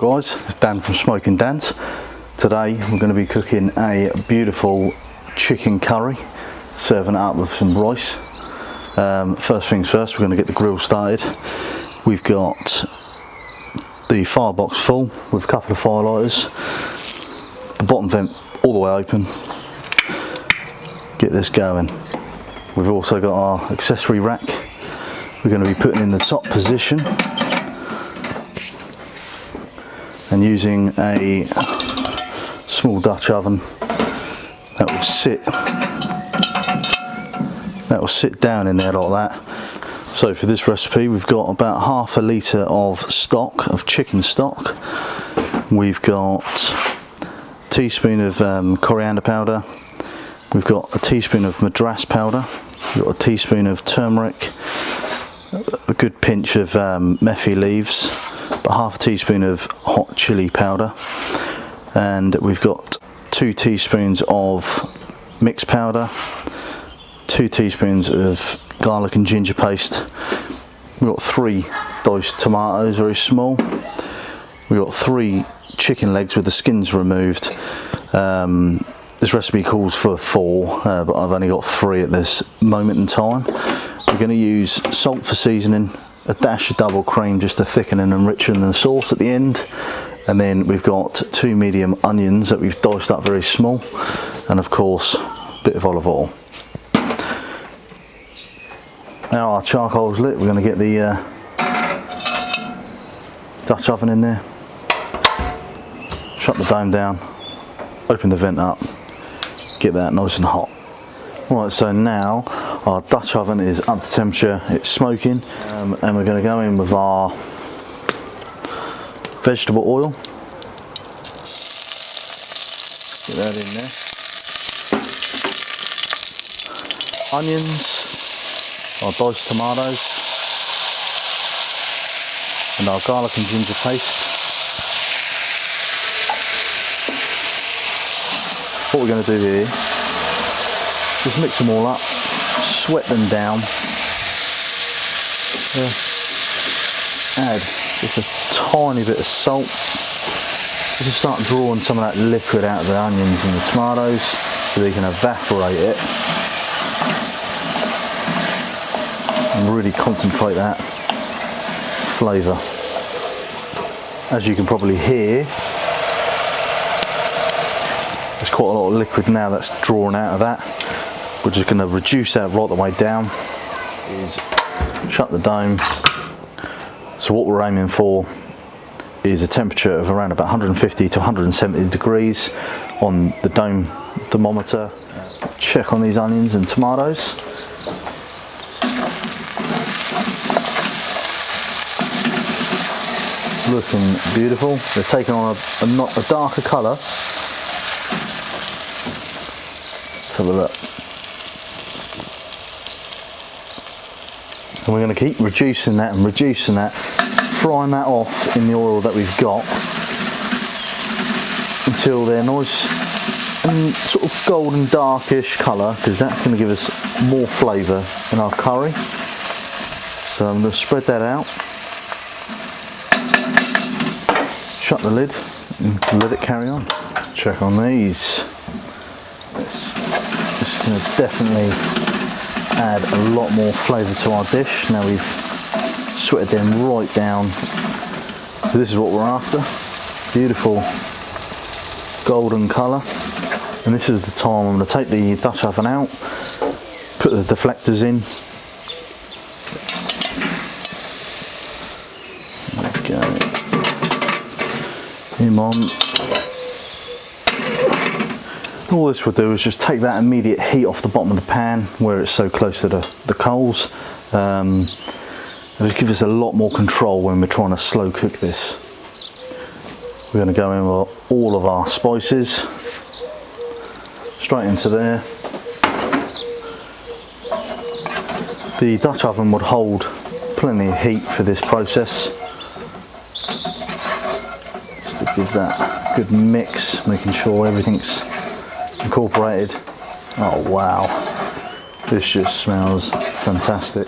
guys, it's Dan from Smokin Dans. Today we're going to be cooking a beautiful chicken curry, serving it up with some rice. First things first, we're going to get the grill started. We've got the firebox full with a couple of firelighters, the bottom vent all the way open. Get this going. We've also got our accessory rack. We're going to be putting in the top position and using a small Dutch oven that will sit down in there like that. So for this recipe we've got about half a litre of stock, of chicken stock. We've got a teaspoon of coriander powder. We've got a teaspoon of madrass powder. We've got a teaspoon of turmeric, a good pinch of methi leaves, about half a teaspoon of hot chilli powder, and we've got 2 teaspoons of mixed powder, 2 teaspoons of garlic and ginger paste. We've got 3 diced tomatoes, very small. We've got 3 chicken legs with the skins removed. This recipe calls for 4, but I've only got 3 at this moment in time. We're going to use salt for seasoning, a dash of double cream just to thicken and enrich the sauce at the end, and then we've got 2 medium onions that we've diced up very small, and of course a bit of olive oil. Now our charcoal's lit, we're going to get the Dutch oven in there, shut the dome down, open the vent up, get that nice and hot. Right, so now our Dutch oven is up to temperature, it's smoking, and we're going to go in with our vegetable oil. Get that in there. Onions, our diced tomatoes, and our garlic and ginger paste. What we're going to do here, just mix them all up, sweat them down, add just a tiny bit of salt, just start drawing some of that liquid out of the onions and the tomatoes so they can evaporate it and really concentrate that flavour. As you can probably hear, there's quite a lot of liquid now that's drawn out of that. We're just going to reduce that right the way down. Shut the dome. So what we're aiming for is a temperature of around about 150 to 170 degrees on the dome thermometer. Check on these onions and tomatoes. Looking beautiful. They're taking on a darker colour. Let's have a look. And we're going to keep reducing that and reducing that, frying that off in the oil that we've got until they're nice and sort of golden darkish colour, because that's going to give us more flavour in our curry. So I'm going to spread that out, shut the lid and let it carry on. Check on these. This is going to definitely add a lot more flavour to our dish. Now we've sweated them right down. So this is what we're after. Beautiful golden colour. And this is the time I'm going to take the Dutch oven out, put the deflectors in. There we go. Come on. All this will do is just take that immediate heat off the bottom of the pan where it's so close to the coals. It'll give us a lot more control when we're trying to slow cook this. We're going to go in with all of our spices straight into there. The Dutch oven would hold plenty of heat for this process. Just to give that good mix, making sure everything's incorporated. Oh wow, this just smells fantastic.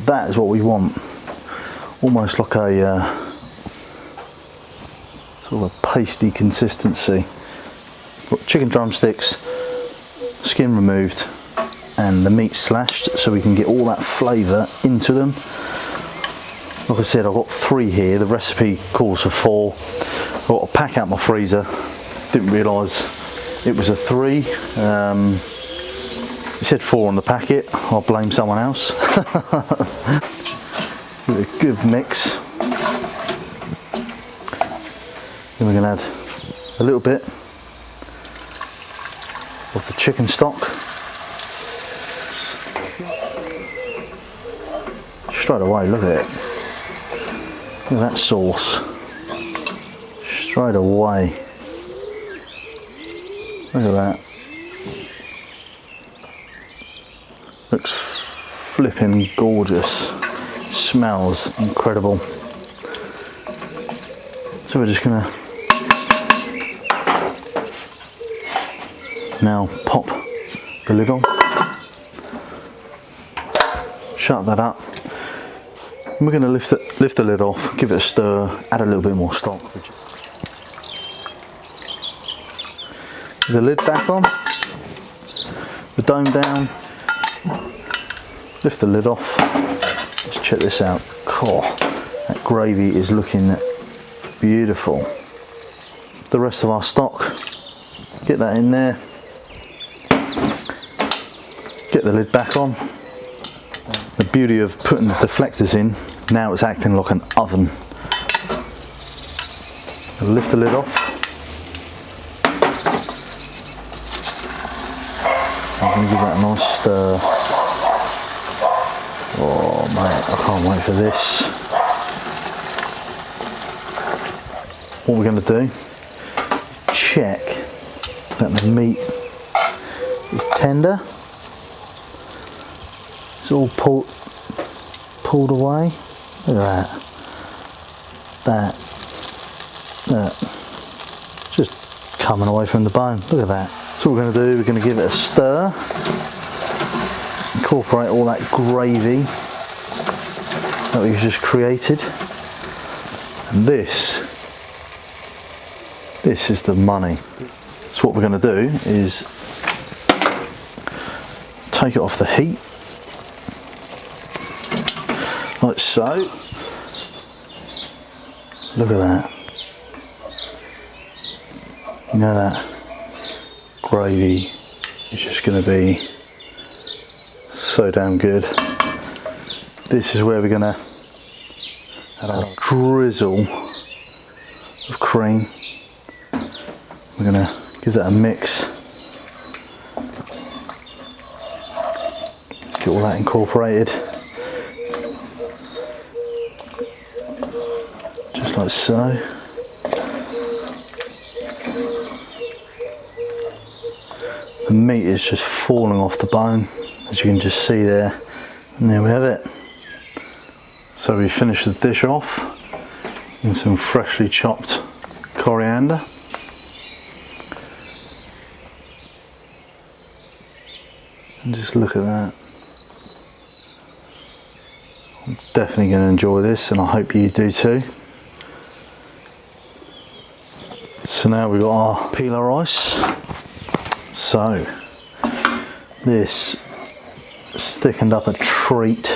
That is what we want, almost like a sort of a pasty consistency. Got chicken drumsticks, skin removed, and the meat slashed so we can get all that flavour into them. Like I said, I've got 3 here. The recipe calls for 4. I've got to pack out my freezer. Didn't realise it was a 3. It said 4 on the packet. I'll blame someone else. Give it a good mix. Then we're going to add a little bit of the chicken stock. Straight away, look at it. Look at that sauce. Straight away. Look at that. Looks flipping gorgeous. Smells incredible. So we're just gonna now pop the lid on. Shut that up. We're going to lift the lid off, give it a stir, add a little bit more stock. The lid back on, the dome down, lift the lid off. Let's check this out. Oh, that gravy is looking beautiful. The rest of our stock, get that in there, get the lid back on. The beauty of putting the deflectors in, now it's acting like an oven. Lift the lid off. I'm going to give that a nice stir. Oh mate, I can't wait for this. What we're going to do, check that the meat is tender. It's all pulled away. Look at that. That. Just coming away from the bone. Look at that. So what we're going to do, we're going to give it a stir. Incorporate all that gravy that we've just created. And this is the money. So what we're going to do is take it off the heat. Like so. Look at that. You know that gravy is just going to be so damn good. This is where we're going to add a drizzle of cream. We're going to give that a mix. Get all that incorporated. Like so. The meat is just falling off the bone, as you can just see there, and there we have it. So we finish the dish off in some freshly chopped coriander. And just look at that. I'm definitely going to enjoy this, and I hope you do too. So now we've got our peeler rice. So this is thickened up a treat.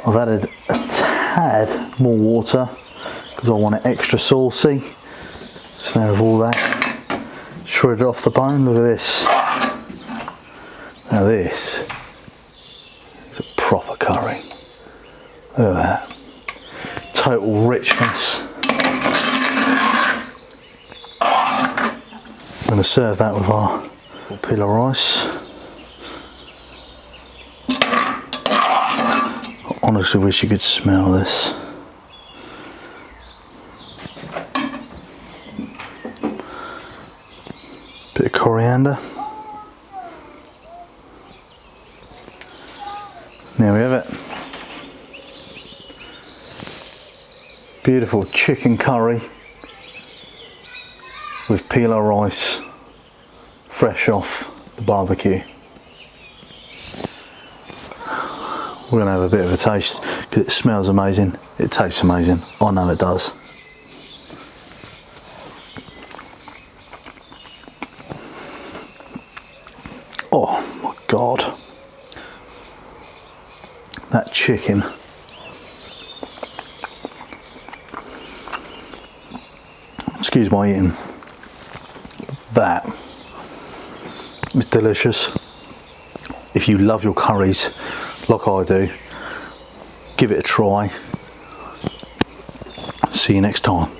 I've added a tad more water because I want it extra saucy. So now with all that shredded off the bone, look at this. Now this is a proper curry. Look at that. Total richness. I'm going to serve that with our peeler rice. I honestly wish you could smell this. Bit of coriander. There we have it. Beautiful chicken curry with peeler rice, fresh off the barbecue. We're going to have a bit of a taste because it smells amazing. It tastes amazing. I know it does. Oh my God. That chicken. Excuse my eating. That is delicious. If you love your curries like I do, give it a try. See you next time.